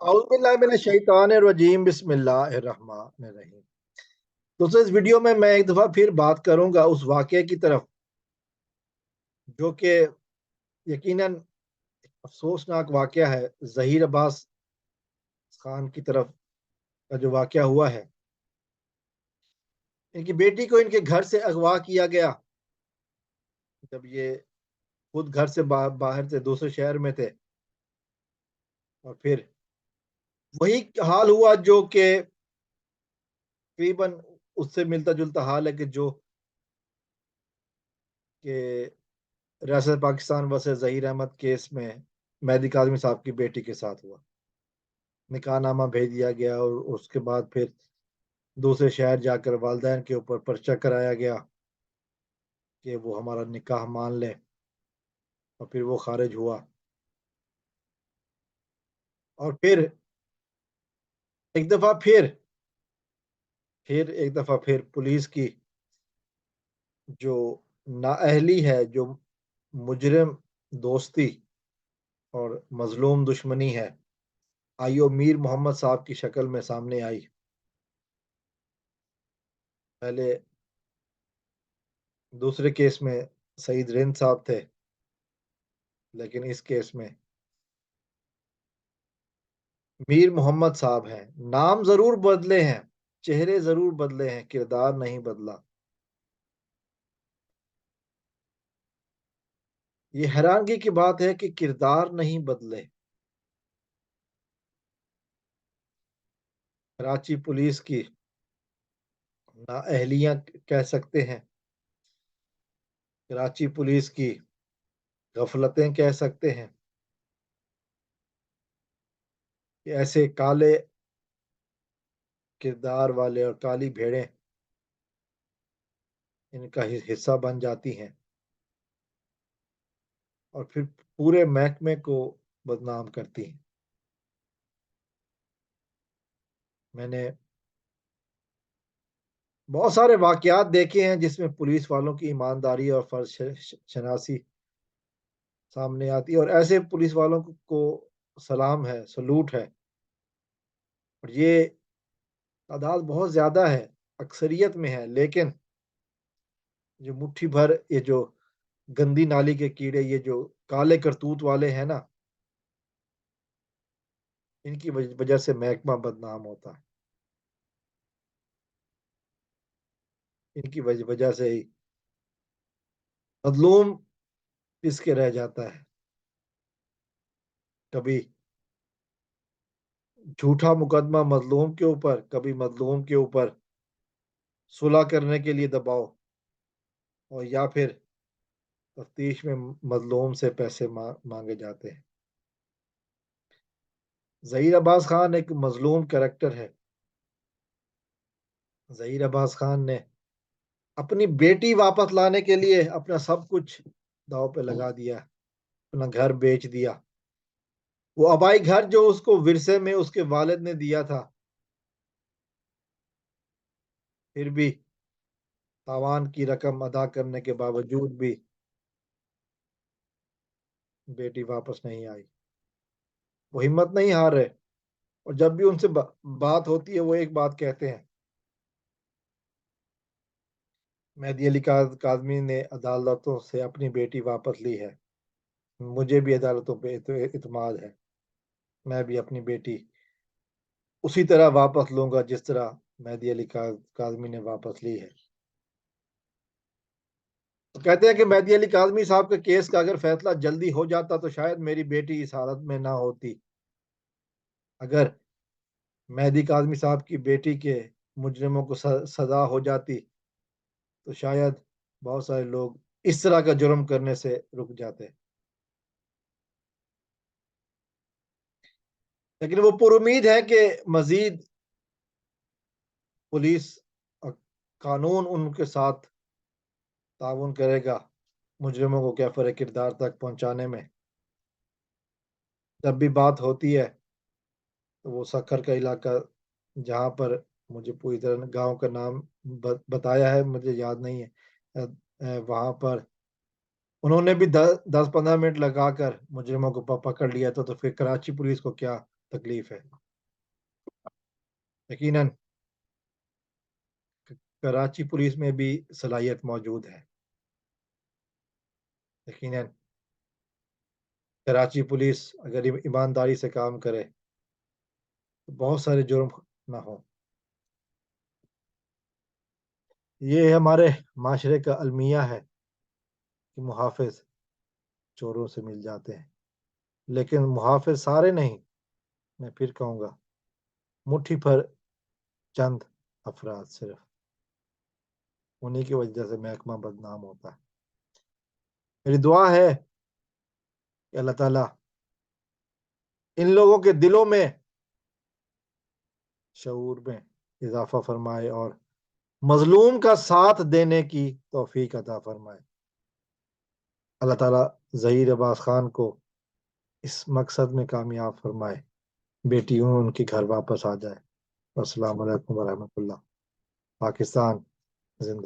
اعوذ باللہ من الشیطان الرجیم، بسم اللہ الرحمن الرحیم۔ دوستو، اس ویڈیو میں ایک دفعہ پھر بات کروں گا اس واقعے کی طرف جو کہ یقیناً افسوسناک واقعہ ہے، ظہیر عباس خان کی طرف کا جو واقعہ ہوا ہے۔ ان کی بیٹی کو ان کے گھر سے اغوا کیا گیا جب یہ خود گھر سے باہر تھے، دوسرے شہر میں تھے، اور پھر وہی حال ہوا جو کہ تقریباً اس سے ملتا جلتا حال ہے کہ ریاست پاکستان ورسز ظہیر احمد کیس میں مہدی کاظمی صاحب کی بیٹی کے ساتھ ہوا۔ نکاح نامہ بھیج دیا گیا اور اس کے بعد پھر دوسرے شہر جا کر والدین کے اوپر پرچہ کرایا گیا کہ وہ ہمارا نکاح مان لیں، اور پھر وہ خارج ہوا۔ اور پھر ایک دفعہ پھر پولیس کی جو نااہلی ہے، جو مجرم دوستی اور مظلوم دشمنی ہے، آئیو میر محمد صاحب کی شکل میں سامنے آئی۔ پہلے دوسرے کیس میں سعید رند صاحب تھے، لیکن اس کیس میں میر محمد صاحب ہیں۔ نام ضرور بدلے ہیں، چہرے ضرور بدلے ہیں، کردار نہیں بدلا۔ یہ حیرانگی کی بات ہے کہ کردار نہیں بدلے۔ کراچی پولیس کی نااہلیاں کہہ سکتے ہیں، کراچی پولیس کی غفلتیں کہہ سکتے ہیں، کہ ایسے کالے کردار والے اور کالی بھیڑیں ان کا حصہ بن جاتی ہیں اور پھر پورے محکمے کو بدنام کرتی ہیں۔ میں نے بہت سارے واقعات دیکھے ہیں جس میں پولیس والوں کی ایمانداری اور فرض شناسی سامنے آتی ہے، اور ایسے پولیس والوں کو سلام ہے، سلوٹ ہے۔ اور یہ تعداد بہت زیادہ ہے، اکثریت میں ہے، لیکن جو مٹھی بھر یہ جو گندی نالی کے کیڑے، یہ جو کالے کرتوت والے ہیں نا، ان کی وجہ سے محکمہ بدنام ہوتا ہے، ان کی وجہ سے ہی مظلوم پس کے رہ جاتا ہے۔ کبھی جھوٹا مقدمہ مظلوم کے اوپر، کبھی مظلوم کے اوپر صلح کرنے کے لیے دباؤ، اور یا پھر تفتیش میں مظلوم سے پیسے مانگے جاتے ہیں۔ ظہیر عباس خان ایک مظلوم کریکٹر ہے۔ ظہیر عباس خان نے اپنی بیٹی واپس لانے کے لیے اپنا سب کچھ داؤ پہ لگا دیا، اپنا گھر بیچ دیا۔ وہ آبائی گھر جو اس کو ورثے میں اس کے والد نے دیا تھا، پھر بھی تاوان کی رقم ادا کرنے کے باوجود بھی بیٹی واپس نہیں آئی۔ وہ ہمت نہیں ہار رہے، اور جب بھی ان سے بات ہوتی ہے وہ ایک بات کہتے ہیں، مہدی علی کاظمی نے عدالتوں سے اپنی بیٹی واپس لی ہے، مجھے بھی عدالتوں پہ اعتماد ہے، میں بھی اپنی بیٹی اسی طرح واپس لوں گا جس طرح مہدی علی کاظمی نے واپس لی ہے۔ تو کہتے ہیں کہ مہدی علی کاظمی صاحب کے کیس کا اگر فیصلہ جلدی ہو جاتا تو شاید میری بیٹی اس حالت میں نہ ہوتی۔ اگر مہدی کاظمی صاحب کی بیٹی کے مجرموں کو سزا ہو جاتی تو شاید بہت سارے لوگ اس طرح کا جرم کرنے سے رک جاتے۔ لیکن وہ پر امید ہے کہ مزید پولیس اور قانون ان کے ساتھ تعاون کرے گا مجرموں کو کیفر کردار تک پہنچانے میں۔ جب بھی بات ہوتی ہے تو وہ سکھر کا علاقہ، جہاں پر مجھے پوری طرح گاؤں کا نام بتایا ہے، مجھے یاد نہیں ہے، وہاں پر انہوں نے بھی 10-15 منٹ لگا کر مجرموں کو پکڑ لیا تھا، تو پھر کراچی پولیس کو کیا تکلیف ہے. یقیناً کراچی پولیس میں بھی صلاحیت موجود ہے. یقیناً کراچی پولیس اگر ایمانداری سے کام کرے تو بہت سارے جرم نہ ہوں. یہ ہمارے معاشرے کا المیہ ہے کہ محافظ چوروں سے مل جاتے ہیں، لیکن محافظ سارے نہیں. میں پھر کہوں گا مٹھی پر چند افراد صرف، انہی کی وجہ سے محکمہ بدنام ہوتا ہے. میری دعا ہے کہ اللہ تعالیٰ ان لوگوں کے دلوں میں شعور میں اضافہ فرمائے اور مظلوم کا ساتھ دینے کی توفیق عطا فرمائے. اللہ تعالیٰ ظہیر عباس خان کو اس مقصد میں کامیاب فرمائے، بیٹیوں ان کے گھر واپس آ جائے. السلام علیکم ورحمۃ اللہ. پاکستان زندہ